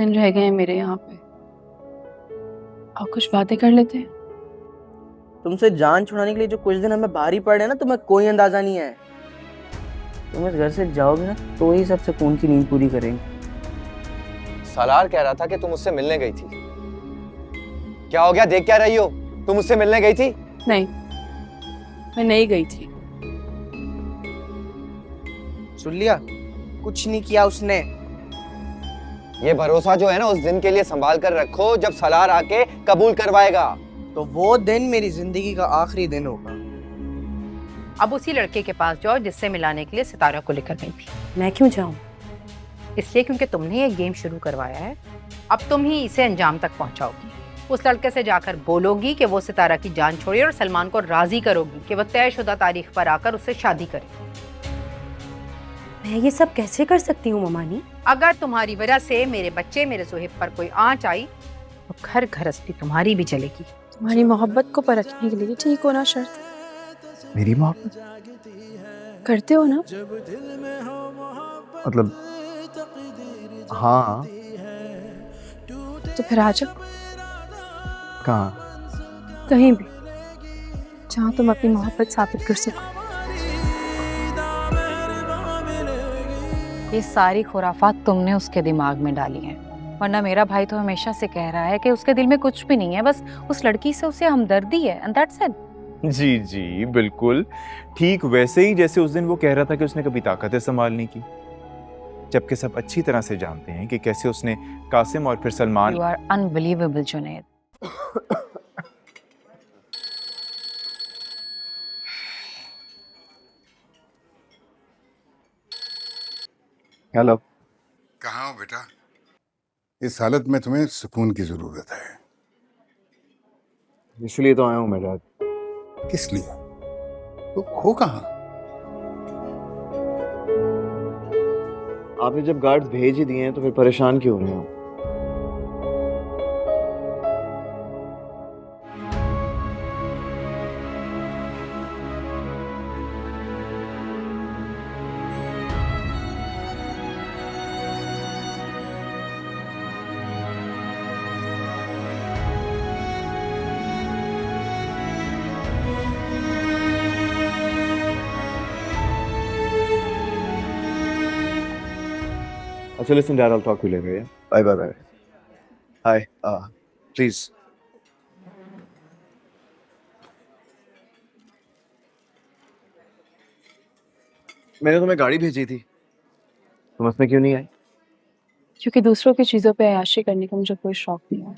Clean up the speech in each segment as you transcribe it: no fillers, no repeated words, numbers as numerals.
दिन रह गए हैं मेरे यहाँ पे, और कुछ बातें कर लेते हैं। तुमसे जान छुड़ाने के लिए जो कुछ दिन हमें भारी पड़े ना, तुम्हें कोई अंदाजा नहीं है। तुम इस घर से जाओगे ना तो ही सब सुकून की नींद पूरी करेंगे। सलार कह रहा था कि तुम उससे मिलने गई थी। क्या हो गया, देख क्या रही हो? तुम उससे मिलने गई थी? नहीं, मैं नहीं गई थी। सुन लिया, कुछ नहीं किया उसने। ये भरोसा जो है ना, उस दिन के लिए संभाल कर रखो जब सलार आके कबूल करवाएगा। तो वो दिन मेरी जिंदगी का आखिरी दिन होगा। अब उसी लड़के के पास जाओ जिससे मिलाने के लिए सितारा को लेकर गई थी। मैं क्यों जाऊं? इसलिए क्योंकि तुमने ये गेम शुरू करवाया है, अब तुम ही इसे अंजाम तक पहुंचाओगी। उस लड़के से जाकर बोलोगी कि वो सितारा की जान छोड़े और सलमान को राजी करोगी कि वो तयशुदा तारीख पर आकर उससे शादी करे। मैं ये सब कैसे कर सकती हूँ ममानी? अगर तुम्हारी वजह से मेरे बच्चे, मेरे सोहेब पर कोई आंच आई तो घर घरस्ती तुम्हारी भी चलेगी। तुम्हारी मोहब्बत को परखने के लिए ठीक होना शर्त है। मेरी मोहब्बत? करते हो ना? मतलब हाँ। तो फिर आ जाओ, कहाँ? कहीं भी जहाँ तुम अपनी मोहब्बत साबित कर सको। ये सारी खुराफात तुमने उसके दिमाग में डाली हैं, वरना मेरा भाई तो हमेशा से कह रहा है कि उसके दिल में कुछ भी नहीं है, बस उस लड़की से उसे हमदर्दी है, एंड दैट्स इट। जी जी बिल्कुल ठीक वैसे ही जैसे उस दिन वो कह रहा था कि उसने कभी ताकतें संभालने की, जबकि सब अच्छी तरह से जानते हैं कि कैसे उसने कासिम और फिर Salman. You are unbelievable Junaid. Hello. कहाँ हो बेटा? इस हालत में तुम्हें सुकून की जरूरत है। इसलिए तो आया हूँ मैं रात। किस लिए? तो हो कहाँ? आपने जब गार्ड्स भेज ही दिए हैं तो फिर परेशान क्यों हो रहे हो? अच्छा listen dad, I'll talk to you later, yeah? Bye bye bye. Hi, please. मैंने तुम्हें गाड़ी भेजी थी, तुम उसमें क्यों नहीं आई? क्योंकि दूसरों की चीजों पे अय्याशी करने का मुझे कोई शौक नहीं है।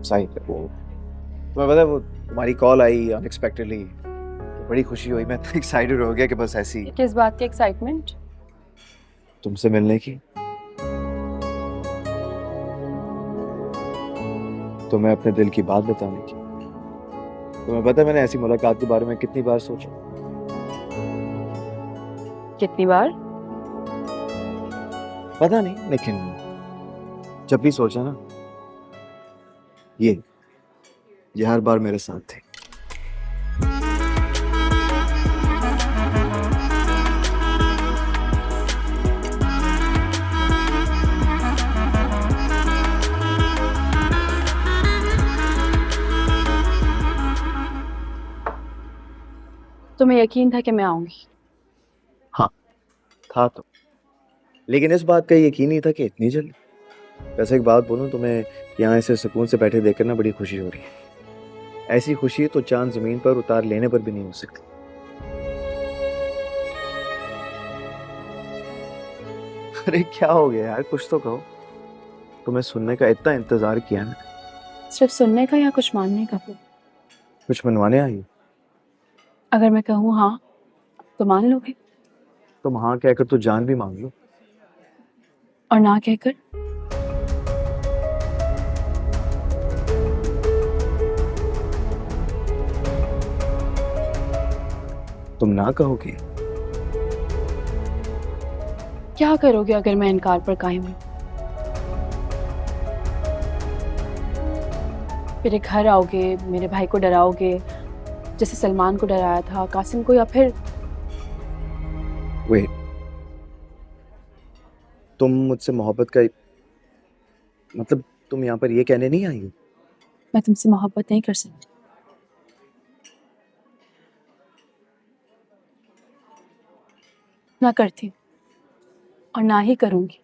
सही है वो। तुम्हें पता है वो तुम्हारी कॉल आई अनएक्सपेक्टेडली, तो बड़ी खुशी हुई, मैं तो एक्साइटेड हो गया कि बस ऐसी। किस बात की एक्साइटमेंट? तुमसे मिलने की। तुम्हें अपने दिल की बात बताने की। तुम्हें पता है मैंने ऐसी मुलाकात के बारे में कितनी बार सोचा? कितनी बार? पता नहीं, लेकिन जब भी सोचा ना, ये हर बार मेरे साथ थे। तुम्हें यकीन था कि मैं आऊंगी? हाँ था तो, लेकिन इस बात का यकीन नहीं था कि इतनी जल्दी। वैसे एक बात बोलूं, तुम्हें यहाँ ऐसे सुकून से बैठे देखकर ना बड़ी खुशी हो रही है। ऐसी खुशी तो चांद जमीन पर उतार लेने पर भी नहीं हो सकती। अरे क्या हो गया यार, कुछ तो कहो। तुम्हें सुनने का इतना इंतजार किया ना। सिर्फ सुनने का या कुछ मानने का? कुछ मनवाने आई हो? अगर मैं कहूँ हाँ तो मान लोगे? तुम हाँ कहकर तो जान भी मांग लो। और ना कहकर? तुम ना कहोगे? क्या करोगे अगर मैं इनकार पर कायम हूँ? मेरे घर आओगे, मेरे भाई को डराओगे जैसे सलमान को डराया था, कासिम को, या फिर वेट, तुम मुझसे मोहब्बत का मतलब तुम यहाँ पर ये कहने नहीं आई हो? मैं तुमसे मोहब्बत नहीं कर सकती। ना करती हूँ और ना ही करूंगी।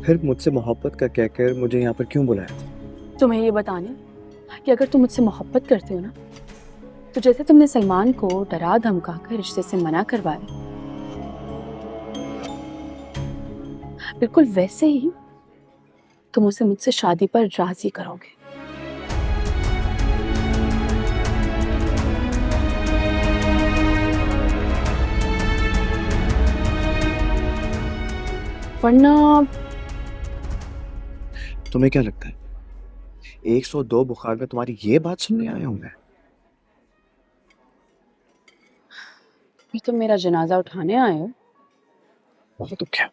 फिर मुझसे मोहब्बत का कहकर मुझे यहाँ पर क्यों बुलाया था? तुम्हें ये बताने कि अगर तुम मुझसे मोहब्बत करते हो ना, तो जैसे तुमने सलमान को डरा धमका कर रिश्ते से मना करवाया, बिल्कुल वैसे ही तुम उसे मुझसे शादी पर राजी करोगे। वरना तुम्हें क्या लगता है 102 बुखार में तुम्हारी ये बात सुनने आया हूँ मैं? ये तुम मेरा जनाजा उठाने आए हो? तो क्या?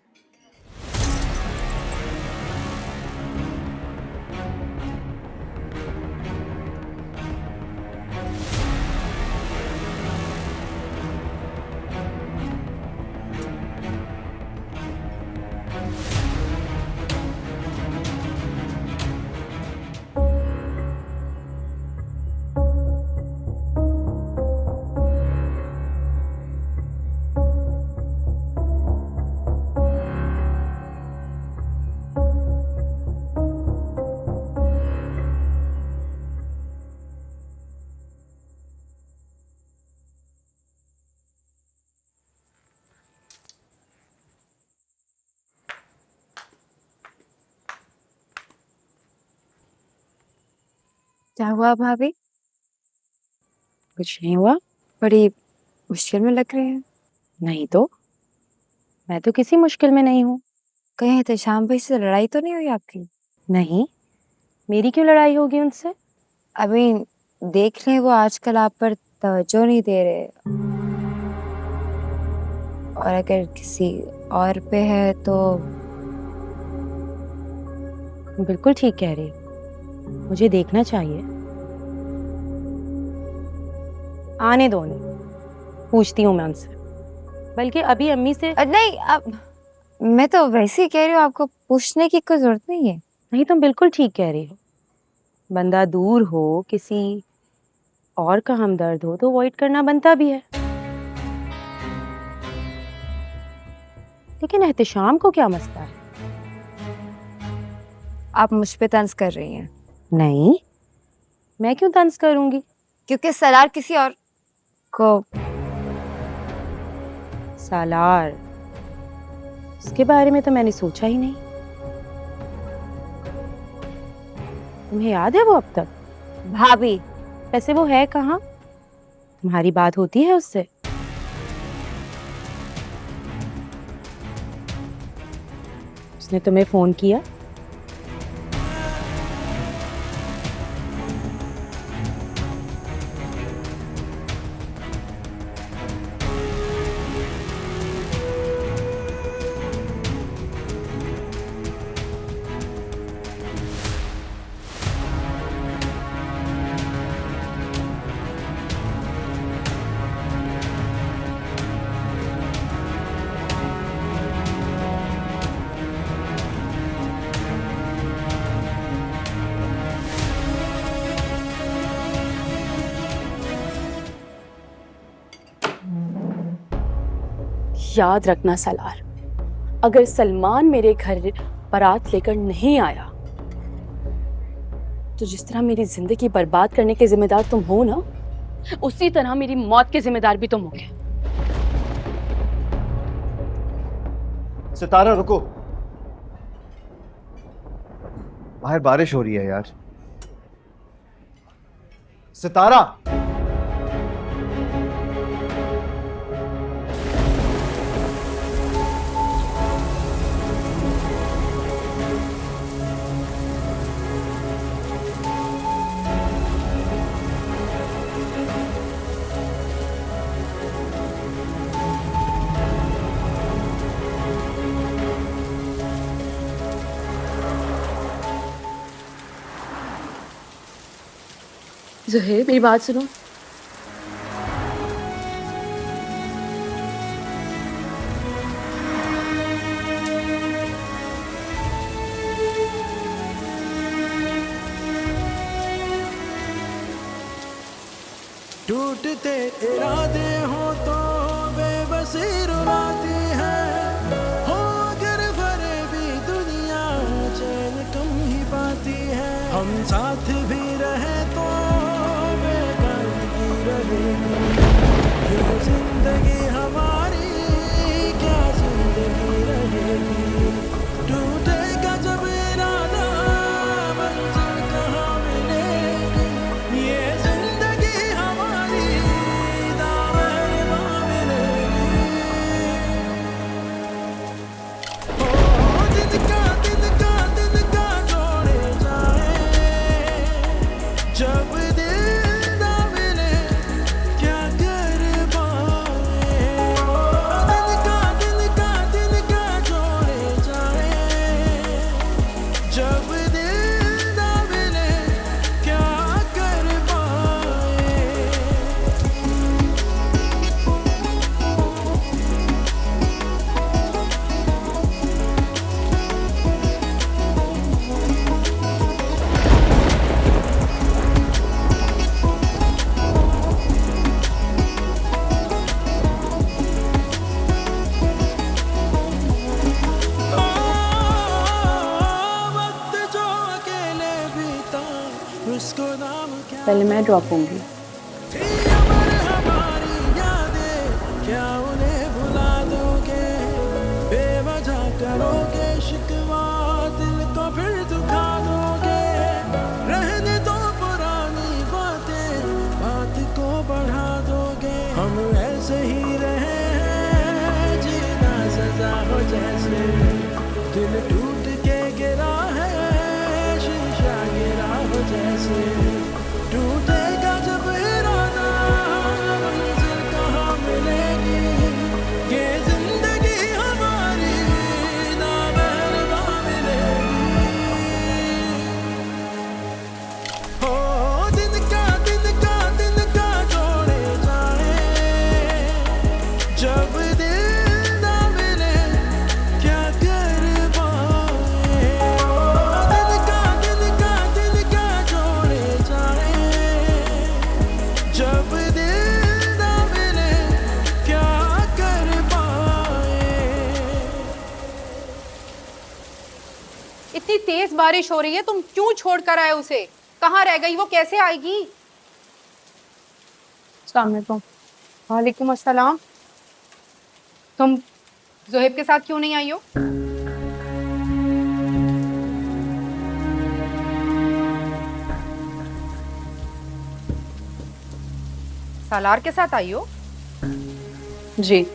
क्या हुआ भाभी? कुछ नहीं हुआ। बड़ी मुश्किल में लग रही है। नहीं तो, मैं तो किसी मुश्किल में नहीं हूँ। कहीं एहतशाम भाई से लड़ाई तो नहीं हुई आपकी? नहीं, मेरी क्यों लड़ाई होगी उनसे? अभी देख लें, वो आजकल आप पर तवज्जो नहीं दे रहे, और अगर किसी और पे है तो बिल्कुल ठीक कह रही हो। मुझे देखना चाहिए। आने दो उन्हें, पूछती हूँ मैं उनसे। बल्कि अभी अम्मी से नहीं, अब मैं तो वैसे ही कह रही हूँ, आपको पूछने की कोई जरूरत नहीं है। नहीं, तुम बिल्कुल ठीक कह रही हो। बंदा दूर हो, किसी और का हमदर्द हो तो अवॉइड करना बनता भी है। लेकिन एहतशाम को क्या मसला है? आप मुझ पे तंज कर रही हैं। नहीं, मैं क्यों तंज करूंगी? क्योंकि सलार किसी और को। सालार, उसके बारे में तो मैंने सोचा ही नहीं। तुम्हें याद है वो अब तक? भाभी, वैसे वो है कहाँ? तुम्हारी बात होती है उससे? उसने तुम्हें फोन किया? याद रखना सलार, अगर सलमान मेरे घर बारात लेकर नहीं आया तो जिस तरह मेरी जिंदगी बर्बाद करने के जिम्मेदार तुम हो ना, उसी तरह मेरी मौत के जिम्मेदार भी तुम होगे। सितारा रुको, बाहर बारिश हो रही है यार। सितारा, ज़ुहैर, मेरी बात सुनो। टूटते इरादे हो तो बेबसी रुलाती है, हो अगर फरेबी दुनिया चैन कम ही पाती है। हम साथ भी रहे तो बेदर्दी रहेगी ये जिंदगी हमारी, क्या जिंदगी रहेगी। टूटेगा जब इरादा मंजिल कहाँ मिलेगी, ये जिंदगी हमारी दामन में मिलेगी। ओ दिन का जोड़े जाए, जब दिल ना मिले क्या कर पाए। ओ दिन का जोड़े जाए, जब दिल ना मिले क्या कर पाए। वक्त जो अकेले बीता उसको नाम क्या पहले मैं ड्रॉप होंगी। थी अमर हमारी यादें, क्या उन्हें भुला दोगे। बेवजह करोगे शिकवा, दिल को फिर दुखा दोगे। रहने दो पुरानी बातें, बात को बढ़ा दोगे। हम ऐसे ही रहे हैं, जीना सजा हो जैसे। दिल टूट के गिरा है, शीशा गिरा हो जैसे। टूटेगा जब इरादा मंजिल कहाँ मिलेगी, ये जिंदगी हमारी नामहरबा मिलेगी। हो दिन का जोड़े जाए, जब दिल ना मिले क्या कर पाए। दिन का जोड़े जाए, जब दिल ना मिले क्या कर पाए। इतनी तेज बारिश हो रही है, तुम क्यों छोड़ कर आए उसे? कहाँ रह गई वो, कैसे आएगी? अस्सलाम वालेकुम। वालेकुम अस्सलाम। तुम जोहेब के साथ क्यों नहीं आई हो? सालार के साथ आई हो? जी।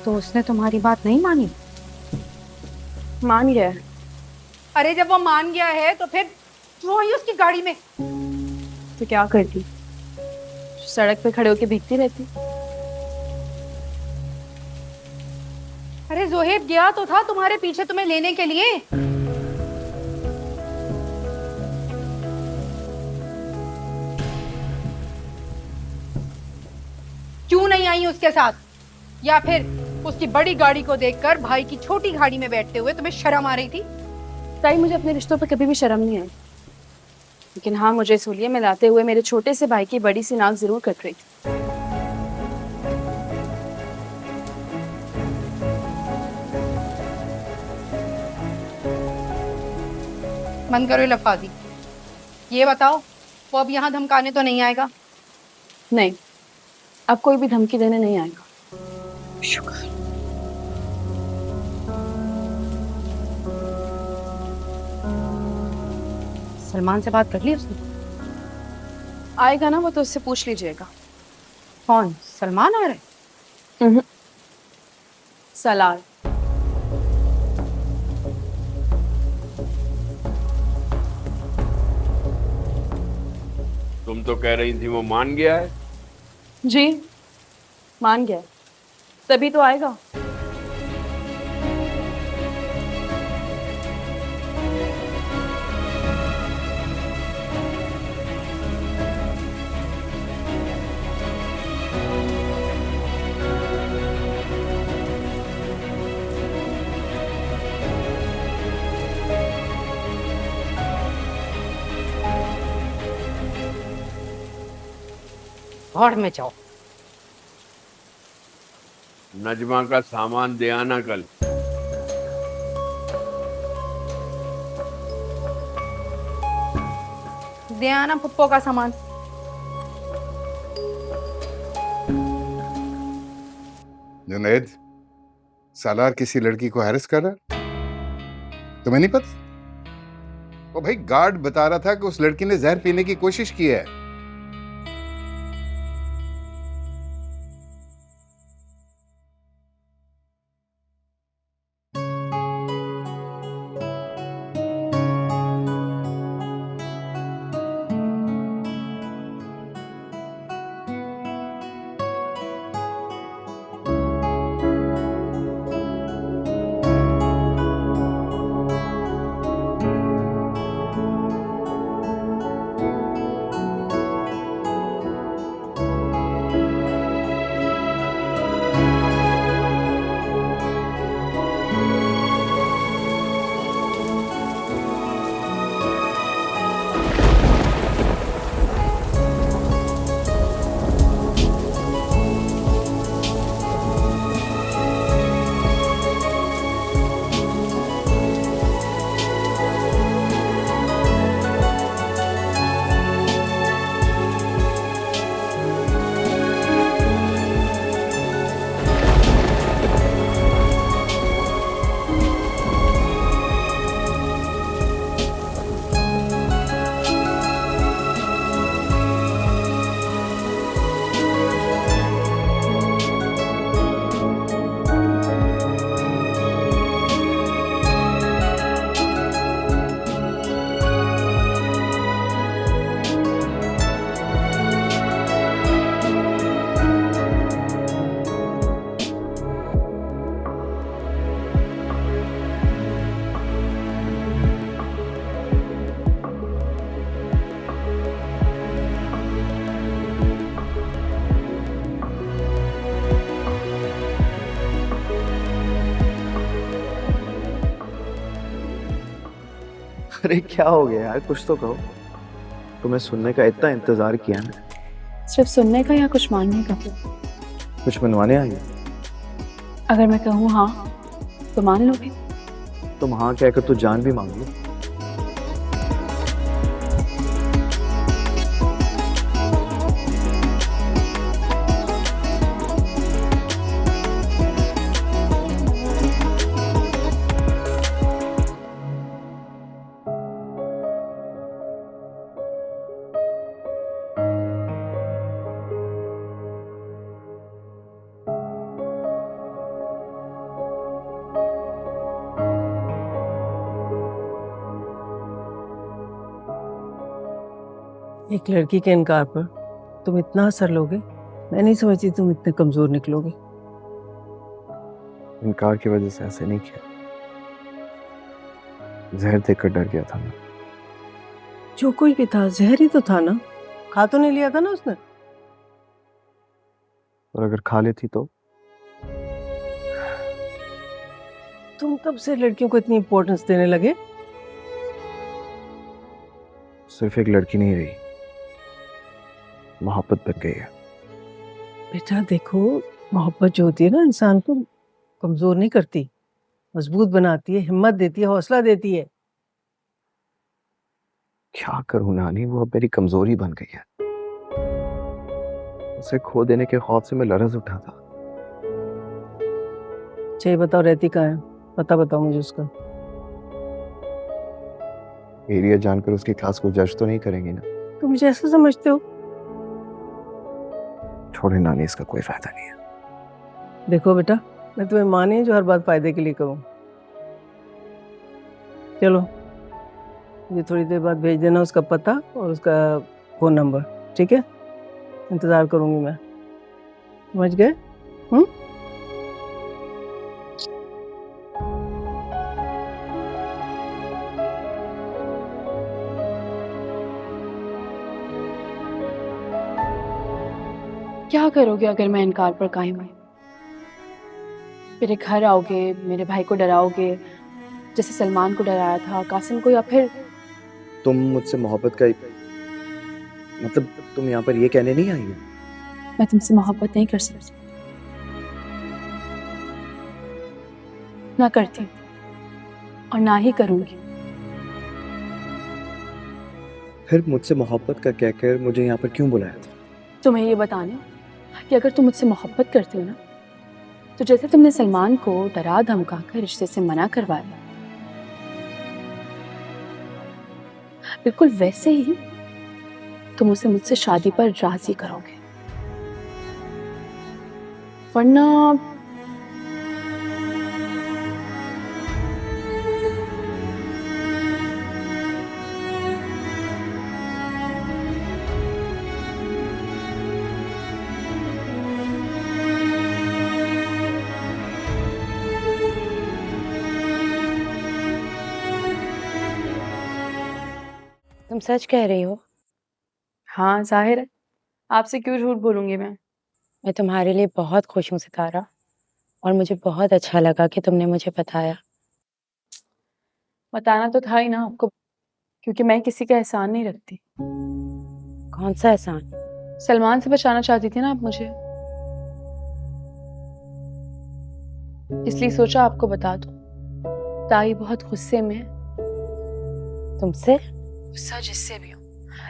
तो उसने तुम्हारी बात नहीं मानी? मान गया है। अरे जब वो मान गया है तो फिर क्यों आई उसकी गाड़ी में? तो क्या करती, सड़क पे खड़े होके भीगती रहती। अरे जोहेब गया तो था तुम्हारे पीछे तुम्हें लेने के लिए। क्यों नहीं आई उसके साथ? या फिर उसकी बड़ी गाड़ी को देखकर भाई की छोटी गाड़ी में बैठते हुए तुम्हें शर्म आ रही थी? ताई, मुझे अपने रिश्तों पर कभी भी शर्म नहीं आई, लेकिन हाँ, मुझे सूलिये में लाते हुए मेरे छोटे से भाई की बड़ी सी नाक जरूर कट रही थी। मन करो ये लफाजी। ये बताओ, वो अब यहाँ धमकाने तो नहीं आएगा? नहीं, अब कोई भी धमकी देने नहीं आएगा। शुक्र। सलमान से बात कर ली उसने? आएगा ना वो, तो उससे पूछ लीजिएगा। कौन, सलमान आ रहा है? सलार। तुम तो कह रही थी वो मान गया है। जी, मान गया, तभी तो आएगा। भाड़ में जाओ। नजमा का सामान दे आना कल। दे आना पुप्पो का सामान। जुनैद, सालार किसी लड़की को हैरेस कर रहा है? तुम्हें नहीं पता? वो भाई गार्ड बता रहा था कि उस लड़की ने जहर पीने की कोशिश की है। अरे क्या हो गया यार, कुछ तो कहो। तुम्हें सुनने का इतना इंतजार किया ना। सिर्फ सुनने का या कुछ मानने का? कुछ मनवाने आई हो? अगर मैं कहूँ हाँ तो मान लोगे? तुम हाँ कहकर तो जान भी मांग लो। एक लड़की के इनकार पर तुम इतना असर लोगे? मैं नहीं समझती तुम इतने कमजोर निकलोगे। इनकार की वजह से ऐसे नहीं किया, जहर देखकर डर गया था मैं। जो कोई भी था जहर ही तो था ना, खा तो नहीं लिया था ना उसने? और अगर खा लेती तो? तुम कब से लड़कियों को इतनी इंपॉर्टेंस देने लगे? सिर्फ एक लड़की नहीं रही, मोहब्बत बन गई है। बेटा देखो, मोहब्बत जो होती है ना इंसान को कमजोर नहीं करती, मजबूत बनाती है, हिम्मत देती है, हौसला देती है। क्या करूं नानी, वो अब मेरी कमजोरी बन गई है। उसे खो देने के खौफ से मैं लरज उठा था। चाहिए बताओ, रहती कहाँ है? पता बताओ मुझे उसका। एरिया जानकर उसकी क्लास को जज तो नहीं करेंगी ना? तुम मुझे ऐसा समझते हो? छोड़े नानी, इसका कोई फायदा नहीं है। देखो बेटा, मैं तुम्हें माँ नहीं जो हर बात फायदे के लिए करूँ। चलो, मुझे थोड़ी देर बाद भेज देना उसका पता और उसका फोन नंबर, ठीक है? इंतजार करूंगी मैं। समझ गए? क्या करोगे अगर मैं इनकार पर कायम हुई? मेरे घर आओगे, मेरे भाई को डराओगे जैसे सलमान को डराया था, कासिम को, या फिर तुम मुझसे मोहब्बत का मतलब तुम यहाँ पर ये कहने नहीं आई हो मैं तुमसे मोहब्बत नहीं कर सकती, ना करती हूँ और ना ही करूँगी। फिर मुझसे मोहब्बत का कहकर मुझे यहाँ पर क्यों बुलाया था? तुम्हें ये बताने कि अगर तुम मुझसे मोहब्बत करते हो ना, तो जैसे तुमने सलमान को डरा धमका कर रिश्ते से मना करवाया, बिल्कुल वैसे ही तुम उसे मुझसे शादी पर राजी करोगे, वरना तुम सच कह रही हो? हाँ जाहिर है, आपसे क्यों झूठ बोलूंगी मैं। मैं तुम्हारे लिए बहुत खुश हूँ सितारा, और मुझे बहुत अच्छा लगा कि तुमने मुझे बताया। बताना तो था ही ना आपको, क्योंकि मैं किसी का एहसान नहीं रखती। कौन सा एहसान? सलमान से बचाना चाहती थी ना आप मुझे, इसलिए सोचा आपको बता दूं। ताई बहुत गुस्से में है। तुमसे? गुस्सा जिससे भी हो,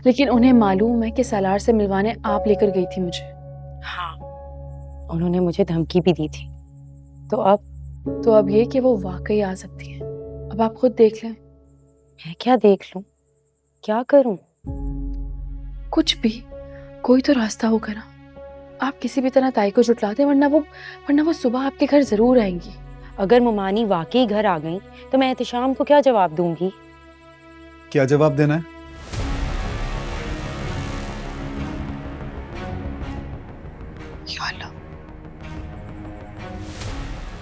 लेकिन उन्हें मालूम है कि सालार से मिलवाने आप लेकर गई थी मुझे। हाँ, उन्होंने मुझे धमकी भी दी थी। तो अब ये कि वो वाकई आ सकती है। अब आप खुद देख लें। मैं क्या देख लूं? क्या करूं? कुछ भी, कोई तो रास्ता होगा ना। आप किसी भी तरह ताई को जुटला दें, वरना वो सुबह आपके घर जरूर आएंगी। अगर मुमानी वाकई घर आ गई तो मैं एहतिशाम को क्या जवाब दूंगी? क्या जवाब देना है? या अल्लाह।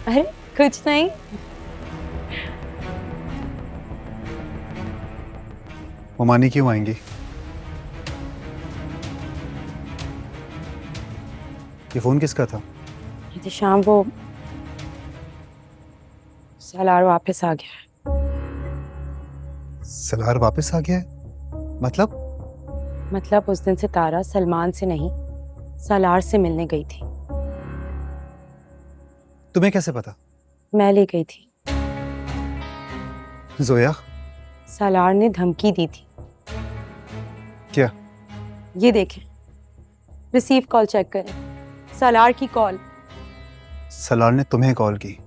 अरे कुछ नहीं। मुमानी क्यों आएंगी? ये फोन किसका था? एहतिशाम, वो सालार वापस आ गया है। सलार वापस आ गया है? मतलब उस दिन सितारा सलमान से नहीं, सालार से मिलने गई थी। तुम्हें कैसे पता? मैं ले गई थी। जोया? सालार ने धमकी दी थी। क्या? ये देखें, रिसीव कॉल चेक करें। सालार की कॉल। सलार ने तुम्हें कॉल की?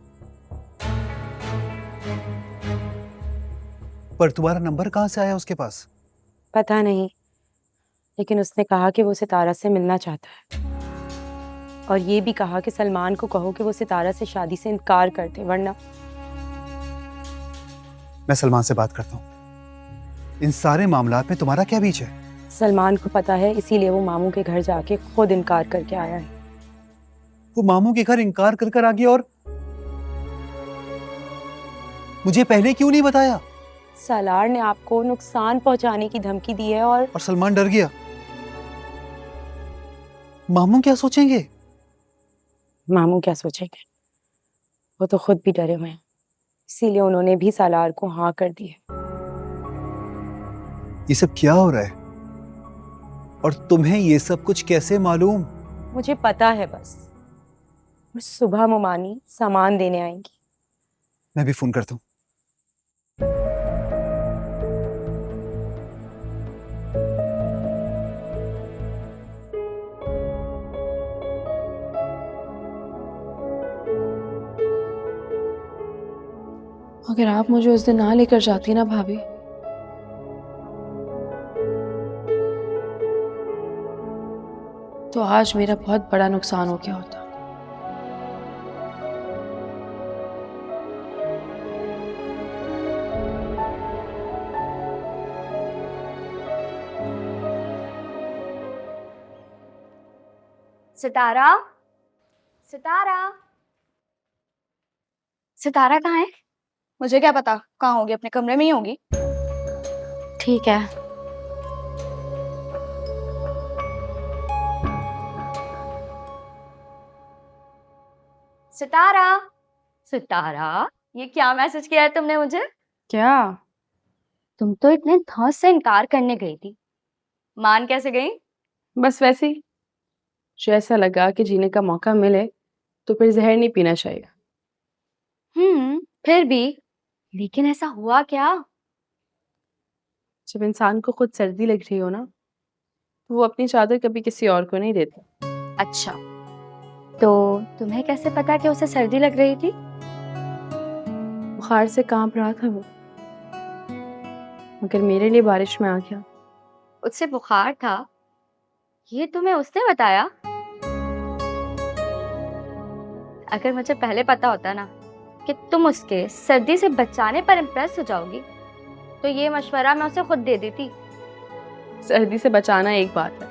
पर तुम्हारा नंबर कहां से आया उसके पास? पता नहीं, लेकिन उसने कहा कि वो सितारा से मिलना चाहता है, और ये भी कहा कि सलमान को कहो कि वो सितारा से शादी से इनकार कर दे, वरना। मैं सलमान से बात करता हूँ। इन सारे मामलात में तुम्हारा क्या बीच है? सलमान को पता है, इसीलिए वो मामू के घर जाके खुद इनकार करके आया है। वो मामू के घर इनकार कर कर आ गया, और मुझे पहले क्यों नहीं बताया? सालार ने आपको नुकसान पहुंचाने की धमकी दी है, और सलमान डर गया। मामू क्या सोचेंगे? मामू क्या सोचेंगे? वो तो खुद भी डरे हुए हैं, इसीलिए उन्होंने भी सालार को हाँ कर दी है। ये सब क्या हो रहा है? और तुम्हें ये सब कुछ कैसे मालूम? मुझे पता है बस। और सुबह मुमानी सामान देने आएंगी। मैं भी फोन करता हूँ। अगर आप मुझे उस दिन ना लेकर जाती ना भाभी, तो आज मेरा बहुत बड़ा नुकसान हो गया होता। सितारा, सितारा, सितारा कहाँ है? मुझे क्या पता कहाँ होगी, अपने कमरे में ही होगी। ठीक है। सितारा, सितारा, ये क्या मैसेज किया है तुमने मुझे? क्या? तुम तो इतने धौस से इनकार करने गई थी, मान कैसे गई? बस वैसे ही। मुझे ऐसा लगा कि जीने का मौका मिले तो फिर जहर नहीं पीना चाहिए। फिर भी लेकिन ऐसा हुआ क्या? जब इंसान को खुद सर्दी लग रही हो ना, तो वो अपनी चादर कभी किसी और को नहीं देता। अच्छा, तो तुम्हें कैसे पता कि उसे सर्दी लग रही थी? बुखार से कांप रहा था वो, मगर मेरे लिए बारिश में आ गया। उससे बुखार था, ये तुम्हें उसने बताया? अगर मुझे पहले पता होता ना कि तुम उसके सर्दी से बचाने पर इम्प्रेस हो जाओगी, तो ये मशवरा मैं उसे खुद दे देती। सर्दी से बचाना एक बात है,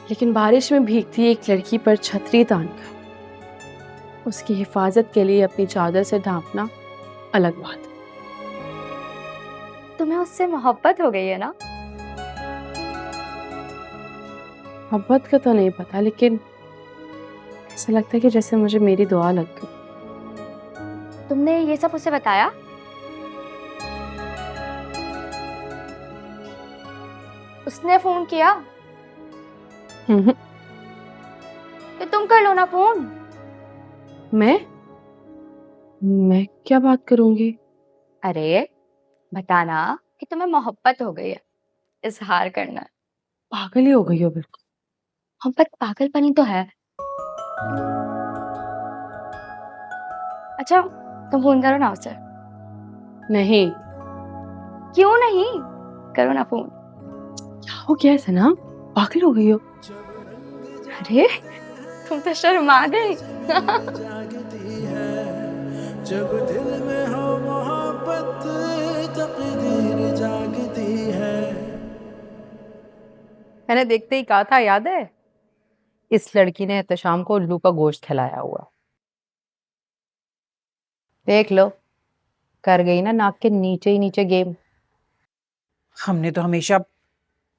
लेकिन बारिश में भीगती एक लड़की पर छतरी तानकर उसकी हिफाजत के लिए अपनी चादर से ढांपना अलग बात है। तुम्हें उससे मोहब्बत हो गई है ना? मोहब्बत का तो नहीं पता, लेकिन ऐसा लगता है कि जैसे मुझे मेरी दुआ लग गई। तुमने ये सब उसे बताया? उसने फोन किया? तो तुम कर लो ना फोन। मैं क्या बात करूंगी? अरे बताना कि तुम्हें मोहब्बत हो गई है, इजहार करना है। पागल ही हो गई हो बिल्कुल। मोहब्बत पागलपनी तो है। अच्छा, तुम फोन करो ना उसे। नहीं। क्यों नहीं? करो ना फोन। क्या हो गया है सना? पागल हो गई हो? अरे तुम तो शर्मा गई। जब दिल में हो मोहब्बत तकदीर जागती है। मैंने देखते ही कहा था, याद है? इस लड़की ने एहतशाम को उल्लू का गोश्त खिलाया हुआ। देख लो, कर गई ना नाक के नीचे ही नीचे गेम। हमने तो हमेशा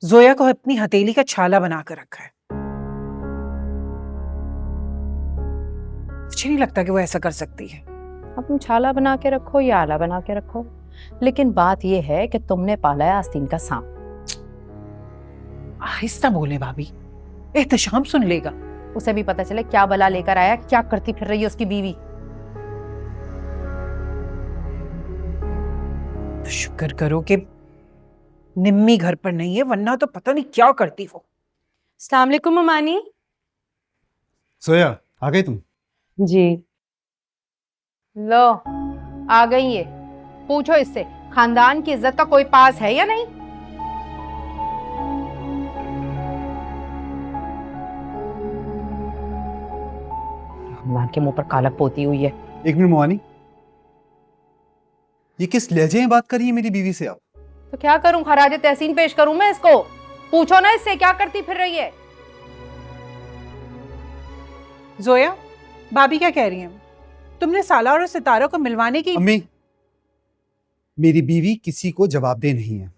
जोया को अपनी हथेली का छाला बना कर रखा है। मुझे नहीं लगता कि वो ऐसा कर सकती है। अब तुम छाला बना के रखो या आला बना के रखो, लेकिन बात यह है कि तुमने पाला है आस्तीन का सांप। आहिस्ता बोले भाभी, एहतशाम सुन लेगा। उसे भी पता चले क्या बला लेकर आया, क्या करती फिर रही है उसकी बीवी। तो शुक्र करो कि निम्मी घर पर नहीं है, वरना तो पता नहीं क्या करती वो। अस्सलाम वालेकुम ममानी। सोया, आ गई तुम? जी। लो आ गई ये। पूछो इससे, खानदान की इज्जत का कोई पास है या नहीं? खानदान के मुंह पर कालक पोती हुई है। एक मिनट मोहानी, ये किस लहजे में बात कर रही है मेरी बीवी से आप? तो क्या करूं, खराज तहसीन पेश करूं मैं इसको? पूछो ना इससे क्या करती फिर रही है। जोया, भाभी क्या कह रही हैं? तुमने सालार और सितारा को मिलवाने की। अम्मी, मेरी बीवी किसी को जवाबदेह नहीं है।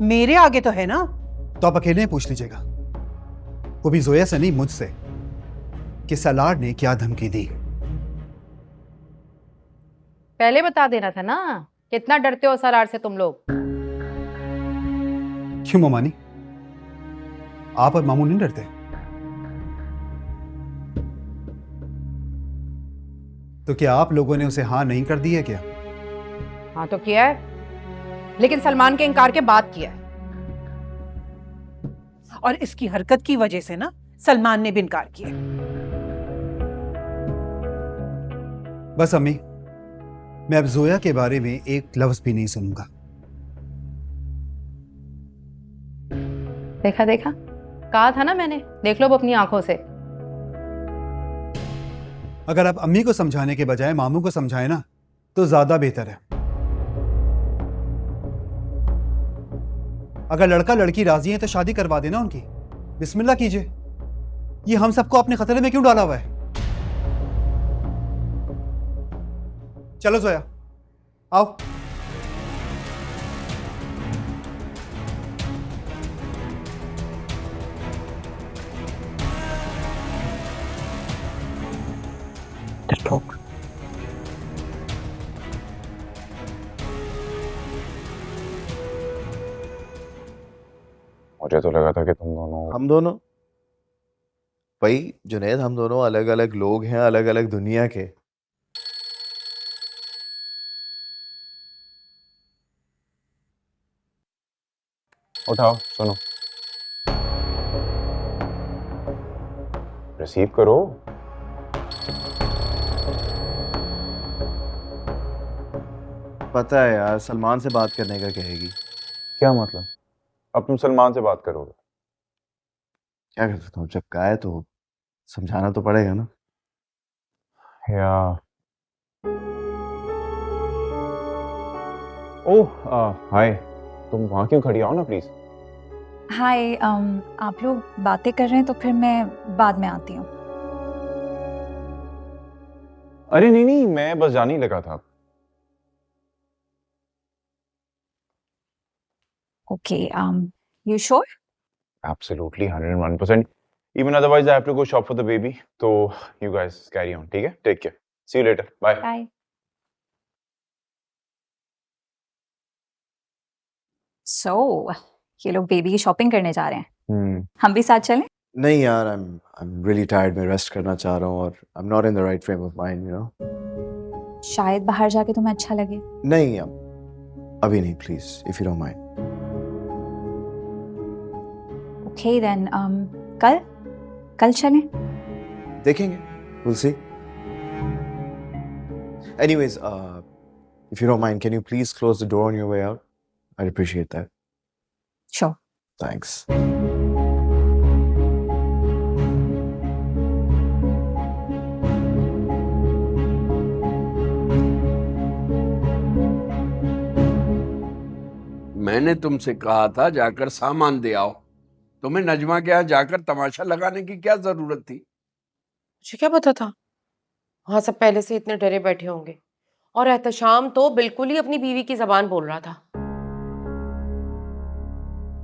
मेरे आगे तो है ना। तो आप अकेले पूछ लीजिएगा, वो भी जोया से नहीं, मुझसे, कि सलार ने क्या धमकी दी। पहले बता देना था ना। कितना डरते हो सलार से तुम लोग? क्यों मोमानी, आप और मामू नहीं डरते? तो क्या आप लोगों ने उसे हाँ नहीं कर दी है क्या? हाँ तो किया है, लेकिन सलमान के इनकार के बाद किया है। और इसकी हरकत की वजह से ना सलमान ने भी इनकार किया। बस अम्मी, मैं अब जोया के बारे में एक लफ्ज भी नहीं सुनूंगा। देखा देखा, कहा था ना मैंने, देख लो अब अपनी आंखों से। अगर आप अम्मी को समझाने के बजाय मामू को समझाए ना, तो ज्यादा बेहतर है। अगर लड़का लड़की राजी है तो शादी करवा देना उनकी, बिस्मिल्लाह कीजिए। ये हम सबको अपने खतरे में क्यों डाला हुआ है? चलो जोया, आओ। मुझे तो लगा था कि तुम दोनों हम दोनों भाई जुनैद, हम दोनों अलग अलग लोग हैं, अलग अलग दुनिया के। उठाओ, सुनो, रिसीव करो। पता है यार, सलमान से बात करने का कहेगी। क्या मतलब? अब तुम सलमान से बात करोगे? क्या कर सकता हूँ, जब कहा है तो समझाना तो पड़ेगा ना। या ओह हाय, तुम वहां क्यों खड़ी? आओ ना प्लीज। हाय, आप लोग बातें कर रहे हैं तो फिर मैं बाद में आती हूँ। अरे नहीं नहीं, मैं बस जाने ही लगा था। Okay, you sure? Absolutely, 101%. Even otherwise, I have to go shop for the baby. So you guys carry on, ठीक है? Take care. See you later. Bye. Bye. So ये लोग बेबी की शॉपिंग करने जा रहे हैं, हम भी साथ चलें? नहीं यार, I'm really tired, मैं रेस्ट करना चाह रहा हूँ और I'm not in the right frame of mind, you know. शायद बाहर जाके तुम्हें अच्छा लगे। नहीं, अभी नहीं, please, if you don't mind. Okay then, कल चलें? देखेंगे, we'll see. Anyways, if you don't mind, can you please close the door on your way out? I'd appreciate that. Sure. Thanks. मैंने तुमसे कहा था जाकर सामान दे आओ। तुम्हें नजमा के यहाँ जाकर तमाशा लगाने की क्या जरूरत थी? मुझे क्या पता था वहां सब पहले से इतने डरे बैठे होंगे, और एहतशाम तो बिल्कुल ही अपनी बीवी की जबान बोल रहा था।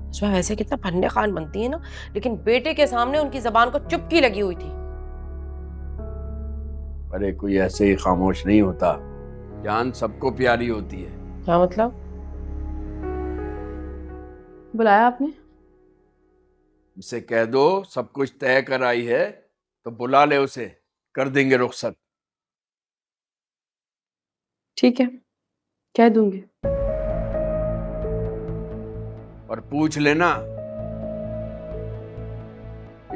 नजमा वैसे कितना फन्ने खान बनती है ना, लेकिन बेटे के सामने उनकी जबान को चुपकी लगी हुई थी। अरे कोई ऐसे ही खामोश नहीं होता, जान सबको प्यारी होती है। क्या मतलब? बुलाया आपने? उसे कह दो सब कुछ तय कर आई है तो बुला ले उसे, कर देंगे रुखसत। ठीक है, कह दूंगी। और पूछ लेना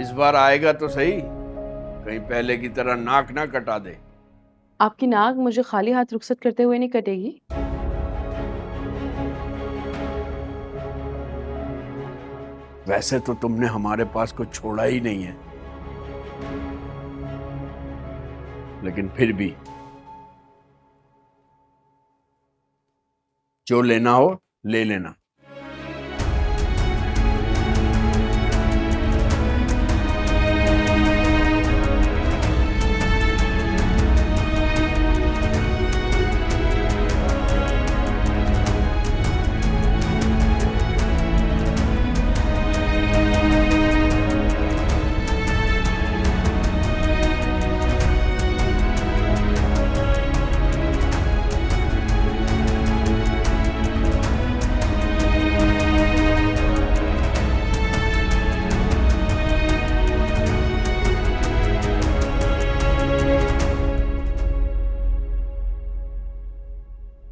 इस बार आएगा तो सही, कहीं पहले की तरह नाक ना कटा दे। आपकी नाक मुझे खाली हाथ रुखसत करते हुए नहीं कटेगी। वैसे तो तुमने हमारे पास कुछ छोड़ा ही नहीं है, लेकिन फिर भी जो लेना हो ले लेना।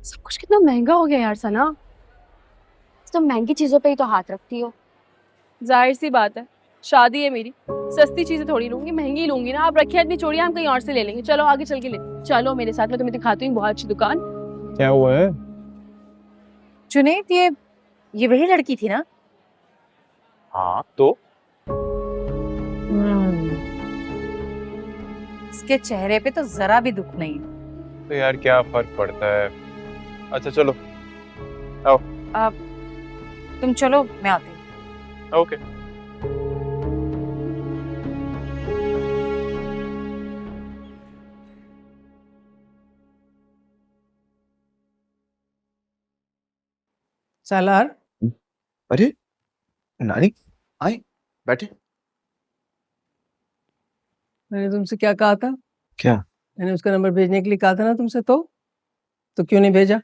सब कुछ कितना महंगा हो गया यार सना। तो महंगी चीजों पे ही तो हाथ रखती हो। जाहिर सी बात है, शादी है मेरी, सस्ती चीजें थोड़ी लूंगी, महंगी लूंगी ना। आप रखिए इतनी चोरियां, हम कहीं और से ले लेंगे। चलो आगे चल के ले चलो मेरे साथ, मैं तुम्हें दिखाती हूँ बहुत अच्छी दुकान। क्या हुआ है? जुनैद, ये वही लड़की थी ना? हाँ तो इसके चेहरे पे तो जरा भी दुख नहीं। तो यार क्या फर्क पड़ता है। अच्छा चलो आओ। तुम चलो, मैं आती हूँ। ओके। सालार, अरे नानी, आए, बैठे। मैंने तुमसे क्या कहा था? क्या? मैंने उसका नंबर भेजने के लिए कहा था ना तुमसे, तो क्यों नहीं भेजा?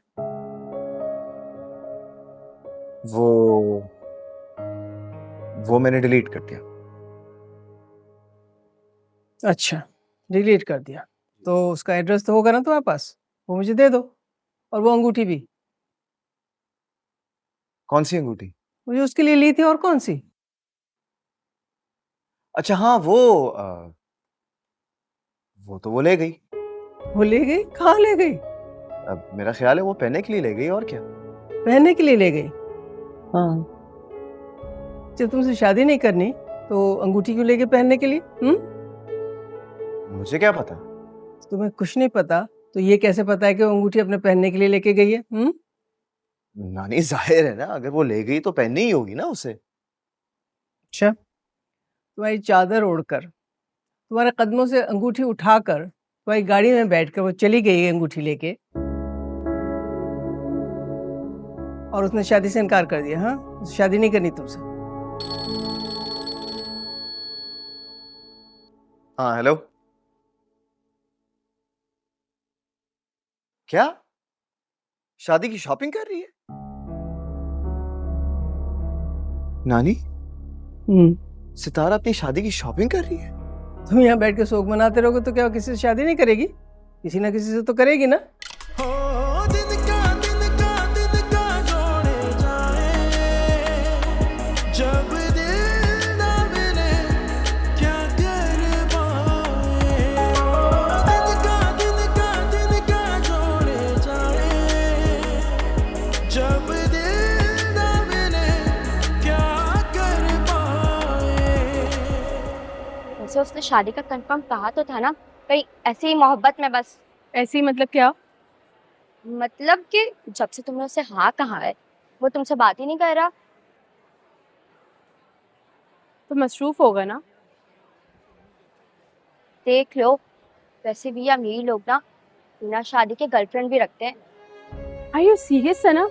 वो मैंने डिलीट कर दिया। अच्छा, डिलीट कर दिया, तो उसका एड्रेस तो होगा ना तुम्हारे पास, वो मुझे दे दो, और वो अंगूठी भी। कौन सी अंगूठी? मुझे उसके लिए ली थी, और कौन सी? अच्छा हाँ, वो तो वो ले गई। वो ले गई? कहाँ ले गई? अब मेरा ख्याल है वो पहनने के लिए ले गई, और क्या। पहनने के लिए ले गई? हाँ। जब तुमसे शादी नहीं करनी तो अंगूठी क्यों लेके पहनने के लिए? मुझे क्या पता? तुम्हें कुछ नहीं पता तो ये कैसे पता है कि वो अंगूठी अपने पहनने के लिए लेके गई है? नानी, जाहिर है ना, अगर वो ले गई तो पहननी ही होगी ना उसे। अच्छा, तुम्हारी चादर ओढ़कर, तुम्हारे कदमों से अंगूठी उठाकर, तुम्हारी गाड़ी में बैठकर वो चली गई है अंगूठी लेके, और उसने शादी से इनकार कर दिया। हाँ, शादी नहीं करनी तुमसे। हाँ हेलो, क्या शादी की शॉपिंग कर रही है नानी? सितारा अपनी शादी की शॉपिंग कर रही है? तुम यहाँ बैठ के शोक मनाते रहोगे तो क्या किसी से शादी नहीं करेगी? किसी ना किसी से तो करेगी ना। वैसे उसने शादी का कंफर्म कहा तो था ना, कहीं ऐसी ही मोहब्बत में बस। ऐसी मतलब क्या? मतलब कि जब से तुमने उसे हाँ कहा है वो तुमसे बात ही नहीं कर रहा। तो मसरूफ होगा ना। देख लो, वैसे भी अमीर लोग ना बिना शादी के गर्लफ्रेंड भी रखते हैं। आर यू सीरियस सना?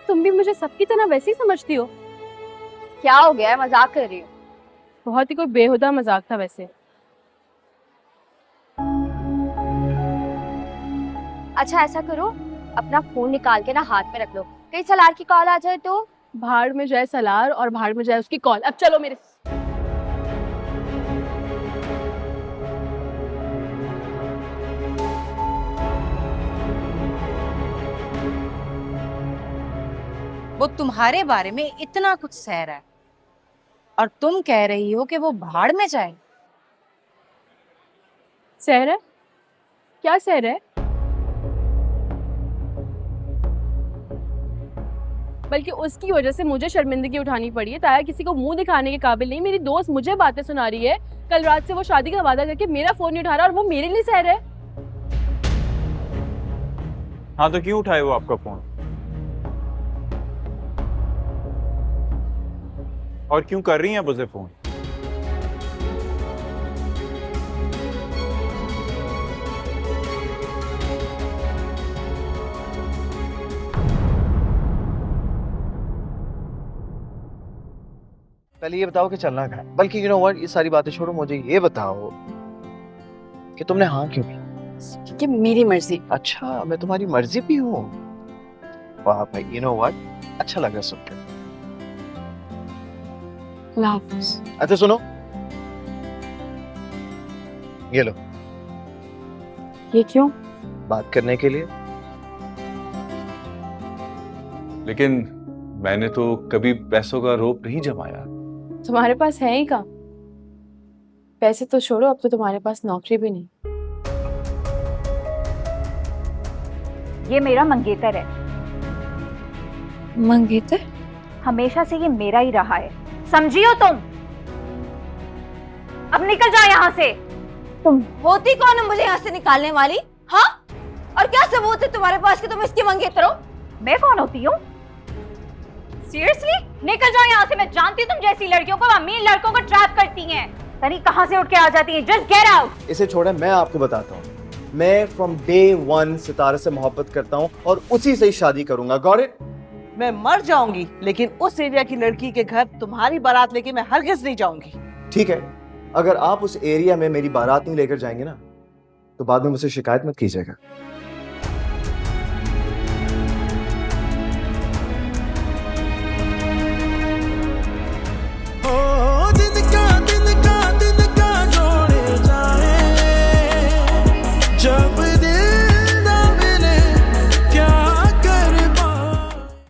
तुम भी मुझे सबकी तरह वैसे ही समझती हो? क्या हो गया है, मजाक कर रही हो? बहुत ही कोई बेहुदा मजाक था वैसे। अच्छा ऐसा करो, अपना फोन निकाल के ना हाथ में रख लो, कहीं सलार की कॉल आ जाए तो। भाड़ में जाए सलार और भाड़ में जाए उसकी कॉल। अब चलो मेरे। वो तुम्हारे बारे में इतना कुछ सह रहा है और तुम कह रही हो कि वो भाड़ में जाए। सहर है? क्या सहर है? बल्कि उसकी वजह से मुझे शर्मिंदगी उठानी पड़ी है। ताया किसी को मुंह दिखाने के काबिल नहीं। मेरी दोस्त मुझे बातें सुना रही है, कल रात से वो शादी का वादा करके मेरा फोन नहीं उठा रहा और वो मेरे लिए सहर है। हाँ तो क्यों उठाए वो आपका फोन? और क्यों कर रही हैं आप उसे फोन? पहले ये बताओ कि चलना कहाँ है? बल्कि यू नो व्हाट, ये सारी बातें छोड़ो, मुझे ये बताओ कि तुमने हाँ क्यों की? क्योंकि मेरी मर्जी। अच्छा, मैं तुम्हारी मर्जी भी हूँ? वाह भाई, यू नो व्हाट, अच्छा लगा सुनकर। अच्छा सुनो, ये लो। ये क्यों? बात करने के लिए। लेकिन मैंने तो कभी पैसों का रोप नहीं जमाया। तुम्हारे पास है ही कहाँ? पैसे तो छोड़ो, अब तो तुम्हारे पास नौकरी भी नहीं। ये मेरा मंगेतर है। मंगेतर? हमेशा से ये मेरा ही रहा है, समझी हो तुम? अब निकल जाओ यहाँ से। तुम होती कौन है मुझे यहाँ से निकालने वाली? हाँ, और क्या सबूत है तुम्हारे पास कि तुम इसकी मंगेतर हो? मैं कौन होती हूँ? सीरियसली निकल जाओ यहाँ से। मैं जानती हूँ तुम जैसी लड़कियों को अमीर लड़कों को ट्रैप करती हैं। तनी कहाँ से उठ के आ जाती हैं। Just get out. इसे छोड़े, मैं आपको बताता हूँ, मैं फ्रॉम डे वन सितारे से मोहब्बत करता हूँ और उसी से ही शादी करूंगा। Got it? मैं मर जाऊंगी लेकिन उस एरिया की लड़की के घर तुम्हारी बारात लेके मैं हरगिज नहीं जाऊंगी। ठीक है, अगर आप उस एरिया में मेरी बारात नहीं लेकर जाएंगे ना तो बाद में मुझसे शिकायत मत कीजिएगा।